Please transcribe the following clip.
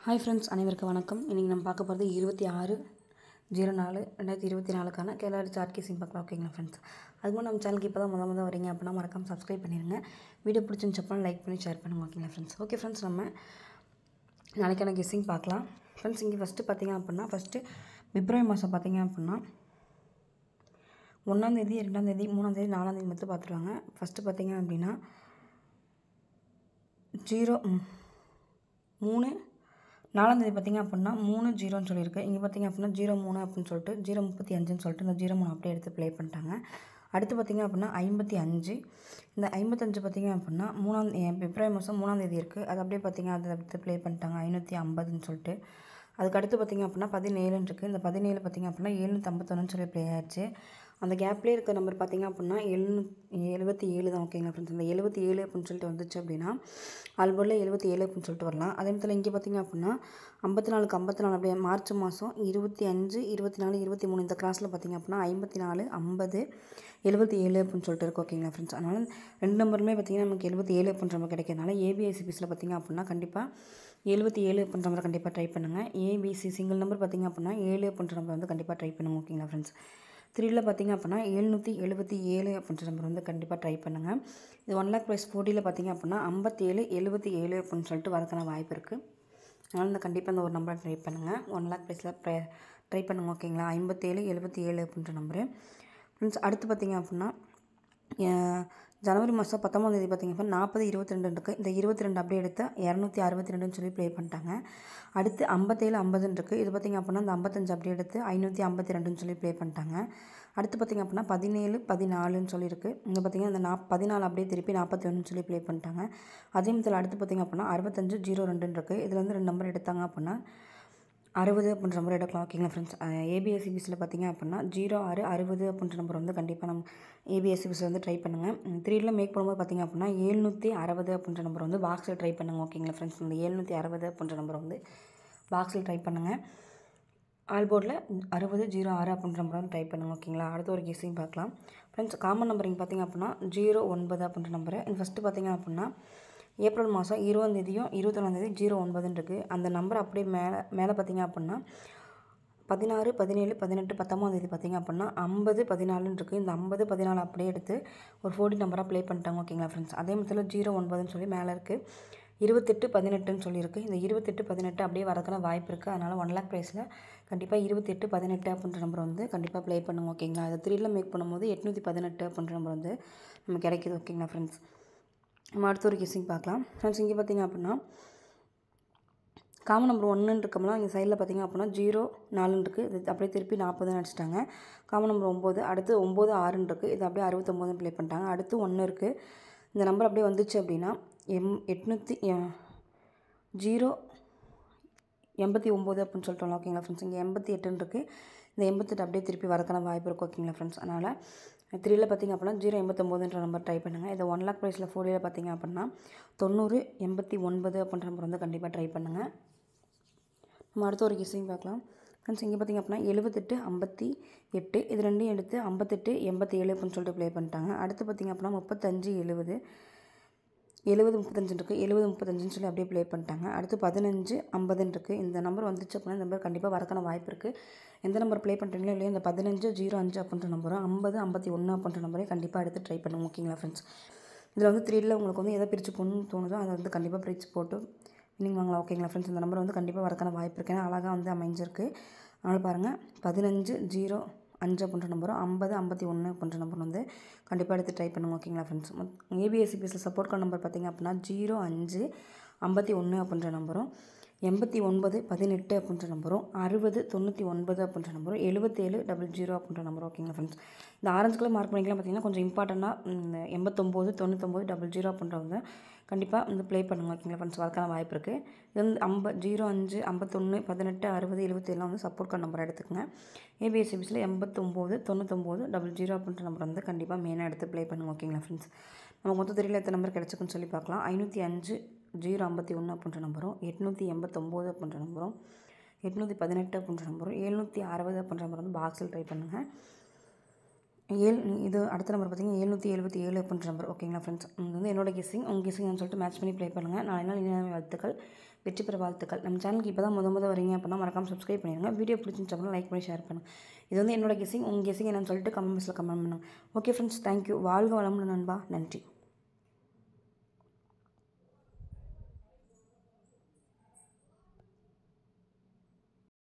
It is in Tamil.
ஹாய் ஃப்ரெண்ட்ஸ், அனைவருக்கும் வணக்கம். இன்றைக்கி நம்ம பார்க்க போகிறது 26/04/2024க்கான கேலரி சார்ட் கேசிங் பார்க்கலாம். ஓகேங்களா ஃப்ரெண்ட்ஸ், அதுக்கு நம்ம சேனலுக்கு இப்போ தான் முதல் வரீங்க அப்படின்னா மறக்காம சப்ஸ்கிரைப் பண்ணிடுங்க. வீடியோ பிடிச்சிருந்துச்சப்போ லைக் பண்ணி ஷேர் பண்ணுங்க. ஓகேங்களா ஃப்ரெண்ட்ஸ். ஓகே ஃப்ரெண்ட்ஸ், நம்ம நாளைக்கான கெஸ்ஸிங் பார்க்கலாம். ஃப்ரெண்ட்ஸ், இங்கே ஃபஸ்ட்டு பார்த்திங்க அப்படின்னா பிப்ரவரி மாதம் பார்த்திங்க அப்படின்னா 1ஆம் தேதி 2ஆம் தேதி 3ஆம் தேதி 4ஆம் தேதி மட்டும் பார்த்துருவாங்க. ஃபஸ்ட்டு பார்த்திங்க அப்படின்னா 4ஆம் தேதி பார்த்திங்க அப்படின்னா 3-0ன்னு சொல்லியிருக்கு. இங்கே பார்த்திங்க அப்படின்னா 0-3 அப்படின்னு சொல்லிட்டு 0-35ன்னு சொல்லிட்டு இந்த 0-3 அப்படியே எடுத்து ப்ளே பண்ணிட்டாங்க. அடுத்து பார்த்திங்க அப்படின்னா 55. இந்த 55 பார்த்திங்க அப்படின்னா பிப்ரவரி மாதம் 3ஆம் தேதி இருக்குது. அது அப்படியே பார்த்திங்க அதை எடுத்து ப்ளே பண்ணிட்டாங்க 550ன்னு சொல்லிட்டு. அதுக்கு அடுத்து பார்த்திங்க அப்படின்னா 17ன்னு இருக்குது. இந்த 17 பார்த்திங்க அப்படின்னா 751ன்னு சொல்லி ப்ளே ஆச்சு. அந்த கேப்லேயே இருக்க நம்பர் பார்த்திங்க அப்படின்னா 77 தான். ஓகேங்களா ஃப்ரெண்ட்ஸ், இந்த 77 அப்படின்னு சொல்லிட்டு வந்துச்சு அப்படின்னா ஆல்போர்டில் 77 அப்படின்னு சொல்லிட்டு வரலாம். அதே மாதிரி இங்கே பார்த்திங்க அப்படின்னா 54க்கு 54 அப்படியே மார்ச் மாதம் 25, 24, 23 இந்த கிளாஸில் பார்த்திங்க அப்படின்னா 54, 50, 77 அப்படின்னு சொல்லிட்டு இருக்குது. ஓகேங்களா ஃப்ரெண்ட்ஸ், அதனால் ரெண்டு நம்பருமே பார்த்திங்கன்னா நமக்கு 77 அப்படின்ற நம்பர் கிடைக்கிறதுனால ஏபிஐசிபிஸில் பார்த்திங்க அப்படின்னா கண்டிப்பாக 77 அப்படின்ற நம்பரை கண்டிப்பாக ட்ரை பண்ணுங்கள். ஏபிசி சிங்கிள் நம்பர் பார்த்திங்க அப்படின்னா 7 அப்படின்ற நம்பர் வந்து கண்டிப்பாக ட்ரை பண்ணுங்கள். ஓகேங்களா ஃப்ரெண்ட்ஸ், 3ல் பார்த்திங்க அப்படின்னா 777 அப்படின்ற நம்பர் வந்து கண்டிப்பாக ட்ரை பண்ணுங்கள். இது 1 lakh ப்ரைஸ் 4Dயில் பார்த்திங்க அப்படின்னா 57, 77 அப்படின்னு சொல்லிட்டு வரதுக்கான வாய்ப்பு இருக்குது. அதனால் இந்த கண்டிப்பாக இந்த ஒரு நம்பரை ட்ரை பண்ணுங்கள். 1 lakh ப்ரைஸில் ட்ரை பண்ணுங்கள். ஓகேங்களா, 57, 77 அப்படின்ற நம்பரு. ஃப்ரெண்ட்ஸ், அடுத்து பார்த்திங்க அப்படின்னா ஜனவரி மாதம் 19ஆம் தேதி பார்த்திங்க அப்படின்னா 40, 22 இருக்குது. இந்த 22 அப்படியே எடுத்து 262ன்னு சொல்லி ப்ளே பண்ணிட்டாங்க. அடுத்து 57, 50ன்னு இருக்குது. இது பார்த்திங்க அப்படின்னா இந்த 55 அப்படியே எடுத்து 552ன்னு சொல்லி ப்ளே பண்ணிட்டாங்க. அடுத்து பார்த்திங்க அப்படின்னா 17, 14ன்னு சொல்லியிருக்கு. இங்கே பார்த்திங்கன்னா இந்த 14 அப்படியே திருப்பி 41ன்னு சொல்லி ப்ளே பண்ணிட்டாங்க. அதே மாதிரி அடுத்து பார்த்திங்க அப்படின்னா 65, 02ன்னு இருக்குது. இதில் வந்து 2 நம்பர் எடுத்தாங்க அப்படின்னா 60 அப்படின்ற நம்பர் எடுக்கலாம். ஓகேங்களா ஃப்ரெண்ட்ஸ், ஏபிஎஸ்சிபிஸில் பார்த்திங்க அப்படின்னா 06, 60 அப்படின்ற நம்பர் வந்து கண்டிப்பாக நம்ம ஏபிஎஸ்சிபிஸில் வந்து ட்ரை பண்ணுங்கள். 3ல் மேக் பண்ணும்போது பார்த்திங்க அப்படின்னா 760 அப்படின்ற நம்பர் வந்து பாக்ஸில் ட்ரை பண்ணுங்கள். ஓகேங்களா ஃப்ரெண்ட்ஸ், இந்த 760 அப்படின்ற நம்பர் வந்து பாக்ஸில் ட்ரை பண்ணுங்கள். ஆல்போர்டில் 6006 அப்படின்ற நம்பர் வந்து ட்ரை பண்ணுங்கள். ஓகேங்களா, அடுத்த ஒரு கெஸ்ஸிங் பார்க்கலாம். ஃப்ரெண்ட்ஸ், காமன் நம்பரிங் பார்த்திங்க அப்படின்னா 09 அப்படின்ற நம்பரு. இது ஃபஸ்ட்டு பார்த்திங்க அப்படின்னா ஏப்ரல் மாதம் 20ஆம் தேதியும் 21ஆம் தேதி 09ன்னு இருக்குது. அந்த நம்பர் அப்படியே மேலே பார்த்திங்க அப்படின்னா 16, 17, 18, 19ஆம் தேதி பார்த்திங்க அப்படின்னா 50, 14ன்னு இருக்குது. இந்த 50, 14 அப்படியே எடுத்து ஒரு 4D நம்பராக ப்ளே பண்ணிட்டாங்க. ஓகேங்களா ஃப்ரெண்ட்ஸ், அதே மாதிரி 09ன்னு சொல்லி மேலே இருக்குது. 28, 18ன்னு சொல்லியிருக்கு. இந்த 28, 18 அப்படியே வரதுக்கான வாய்ப்பு இருக்குது. அதனால் 1 lakh ப்ரைஸில் கண்டிப்பாக 28, 18 அப்படின்ற நம்பர் வந்து கண்டிப்பாக ப்ளே பண்ணுங்க. ஓகேங்களா, அதை 3ல் மேக் பண்ணும்போது 818 அப்படின்ற நம்பர் வந்து நமக்கு கிடைக்கிது. ஓகேங்களா ஃப்ரெண்ட்ஸ், நம்ம அடுத்த ஒரு கெஸ்ஸிங் பார்க்கலாம். ஃப்ரெண்ட்ஸ், இங்கே பார்த்திங்க அப்படின்னா காமன் நம்பர் 1ன்னு இருக்கோம்னா இங்கே சைடில் பார்த்திங்க அப்படின்னா 04ன்னு இருக்குது. இது அப்படியே திருப்பி 40ன்னு அடிச்சிட்டாங்க. காமன் நம்பர் 9, அடுத்து 96ன்னு இருக்குது. இது அப்படியே 69ன்னு ப்ளே பண்ணிட்டாங்க. அடுத்து 1 இருக்குது. இந்த நம்பர் அப்படியே வந்துச்சு அப்படின்னா 089 அப்படின்னு சொல்லிட்டோம். ஓகேங்களா ஃப்ரெண்ட்ஸ், இங்கே 88ன்னு இருக்குது. இந்த 88 அப்படியே திருப்பி வரக்கான வாய்ப்பு இருக்குது. ஓகேங்களா ஃப்ரெண்ட்ஸ், அதனால் 3ல் பார்த்திங்க அப்படின்னா 089ன்ற நம்பர் ட்ரை பண்ணுங்கள். இதை 1 lakh ப்ரைஸில் 4Dயில் பார்த்திங்க அப்படின்னா 90, 89 அப்படின்ற நம்பர் வந்து கண்டிப்பாக ட்ரை பண்ணுங்கள். நம்ம அடுத்த ஒரு கெஸ்ஸிங் பார்க்கலாம். ஃப்ரெண்ட்ஸ், இங்கே பார்த்திங்க அப்படின்னா 78, 58 இது ரெண்டையும் எடுத்து 58, 87 அப்படின்னு சொல்லிட்டு ப்ளே பண்ணிட்டாங்க. அடுத்து பார்த்திங்க அப்படின்னா 35, 70, 35 இருக்குது. 35ன்னு சொல்லி அப்படியே ப்ளே பண்ணிட்டாங்க. அடுத்து 15, 50ன்னு இருக்குது. இந்த நம்பர் வந்துச்சு அப்படின்னா இந்த நம்பர் கண்டிப்பாக வரக்கான வாய்ப்பு இருக்குது. எந்த நம்பர் ப்ளே பண்ணுறீங்களோ இல்லையோ இந்த 15, 05 அப்படின்ற நம்பரும் 50, 51 அப்படின்ற நம்பரையும் கண்டிப்பாக எடுத்து ட்ரை பண்ணுங்க. ஓகேங்களா ஃப்ரெண்ட்ஸ், இதில் வந்து 3ல் உங்களுக்கு வந்து எதை பிரித்து போகணும்னு தோணுதோ அதை வந்து கண்டிப்பாக பிரித்து போட்டு நீங்கள் வாங்கலாம். ஓகேங்களா ஃப்ரெண்ட்ஸ், இந்த நம்பர் வந்து கண்டிப்பாக வரக்கான வாய்ப்பு இருக்குது. ஏன்னா அழகாக வந்து அமைஞ்சிருக்கு. அதனால் பாருங்கள் 15, 05 அப்படின்ற நம்பரும் 50, 51 அப்படின்ற நம்பர் வந்து கண்டிப்பாக எடுத்து ட்ரை பண்ணுங்க. ஓகேங்களா ஃப்ரெண்ட்ஸ், ஏபிஎஸ்சிபிஎஸ்சில் சப்போர்ட் கார்டு நம்பர் பார்த்திங்க அப்படின்னா 05, 51 அப்படின்ற நம்பரும் 89, 18 அப்படின்ற நம்பரும் 60, 99 அப்படின்ற நம்பரும் 77, 00 அப்படின்ற நம்பரும். ஓகேங்களா ஃப்ரெண்ட்ஸ், இந்த ஆரஞ்சு கலர் மார்க் பண்ணிக்கலாம் பார்த்திங்கன்னா கொஞ்சம் இம்பார்ட்டண்ட்டாக இந்த 89, 99, 00 அப்படின்றவங்க கண்டிப்பாக வந்து ப்ளே பண்ணுங்க. ஓகேங்களா ஃப்ரெண்ட்ஸ், வரக்கான வாய்ப்பு இருக்குது. இது வந்து 05, 51, 18, 60, 77 வந்து சப்போர்ட் கார்டு நம்பர் எடுத்துக்கங்க. ஏபிஎஸ்சிபிஸில் 89, 99, 00 அப்படின்ற நம்பர் வந்து கண்டிப்பாக மெயினாக எடுத்து ப்ளே பண்ணுங்க. ஓகேங்களா ஃப்ரெண்ட்ஸ், நமக்கு மொத்தம் தெரியல எத்தனை நம்பர் கிடச்சிக்குன்னு சொல்லி பார்க்கலாம். 505, 051 அப்படின்ற நம்பரும் 889 அப்படின்ற நம்பரும் 818 அப்படின்ற நம்பரும் 760 அப்படின்ற நம்பர் வந்து பாக்ஸில் ட்ரை பண்ணுங்கள். இது அடுத்த நம்பர் பார்த்திங்கன்னா 777 அப்படின்ற நம்பர். ஓகேங்களா ஃப்ரெண்ட்ஸ், இது வந்து என்னோட கெஸ்ஸிங். உங்கள் கெஸ்ஸிங் சொல்லிட்டு மேட்ச் பண்ணி ப்ளே பண்ணுங்கள். நாளை நாள் இனிய வாழ்த்துக்கள். வெற்றி பெற வாழ்த்துக்கள். நம்ம சேனலுக்கு இப்போ தான் முத வரீங்க அப்படின்னா மறக்காமல் சப்ஸ்கிரைப் பண்ணிடுங்க. வீடியோ பிடிச்சிருந்துச்சு அப்படின்னா லைக் பண்ணி ஷேர் பண்ணுங்கள். இது வந்து என்னோட கெஸிங். உங்கள் கெஸிங் என்னன்னு சொல்லிட்டு கமெண்ட் பாக்ஸில் கமெண்ட் பண்ணுங்கள். Okay friends, thank you. வாழ்க வளமுடன் நண்பா. நன்றி.